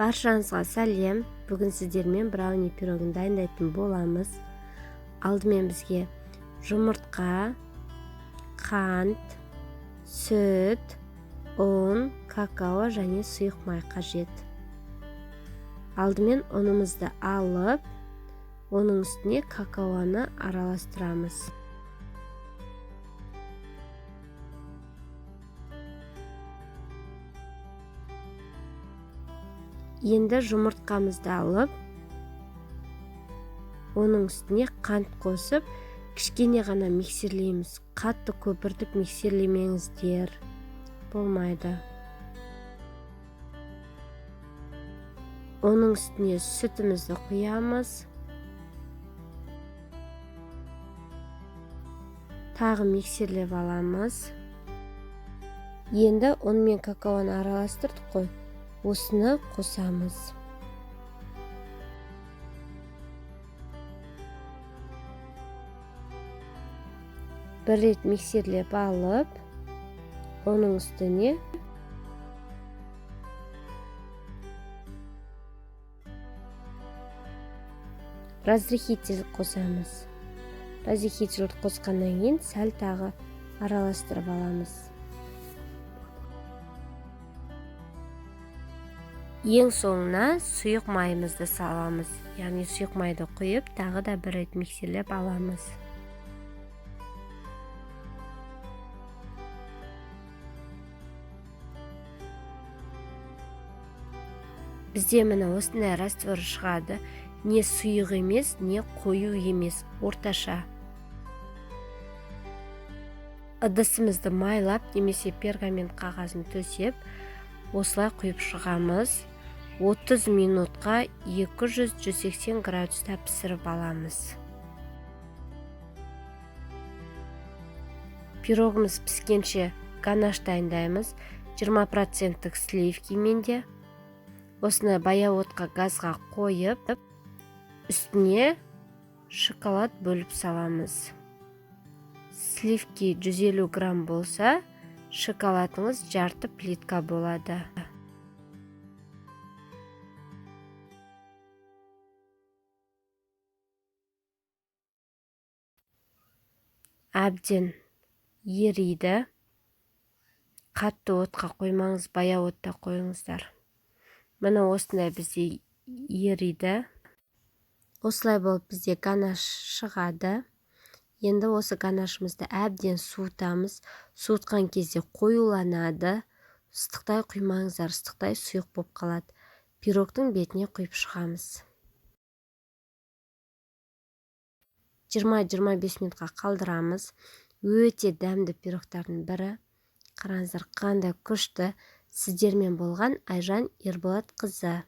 Баршаңызға сәлем. Бүгін сіздермен брауни пирогын дайындайтын боламыз. Алдымен бізге жұмыртқа, қант, сүт, ұн, какао және сұйық май қажет. Алдымен ұнымызды алып, оның үстіне какаоны араластырамыз. Енді жұмыртқамызды алып, оның үстіне қант қосып, кішкене ғана миксерлейміз. Қатты көпіртіп миксерлемеңіздер, болмайды. Оның үстіне сүтімізді құямыз. Тағы миксерлеп аламыз. Енді ұн мен какаоны араластырдық қой. Осыны қосамыз. Бір рет миксерлеп алып, оның үстіне разрыхитель қосамыз. Разрыхитель қосқаннан кейін сәл тағы араластырып аламыз. Ең соңына сұйық майымызды саламыз. Яғни сұйық майды құйып, тағы да бір рет миксерлеп аламыз. Бізде міне осындай раствор шығады. Не сұйық емес, не қою емес, орташа. Ыдысымызды майлап, немесе пергамент қағазын төсеп, осылай құйып шығамыз. 30 минутқа 200-180 градуста пісіріп аламыз. Пирогымыз піскенше ганаш дайындаймыз. 20% сливкимен де. Осыны баяу отқа газға қойып, үстіне шоколад бөліп саламыз. Сливки 150 грамм болса, шоколадыңыз жарты плитка болады. Әбден ериді. Қатты отқа қоймаңыз, баяу отта қойыңыздар. Міне осындай бізде ериді. Осылай болып бізде ганаш шығады. Енді осы ганашымызды әбден суытамыз. Суытқан кезде қоюланады. Ыстықтай құймаңыздар, ыстықтай сұйық болып қалады. Пирогтың бетіне құйып шығамыз. 20-25 минутқа қалдырамыз. Өте дәмді пирогтардың бірі. Қараңыздар, қандай күшті. Сіздермен болған Айжан Ерболатқызы.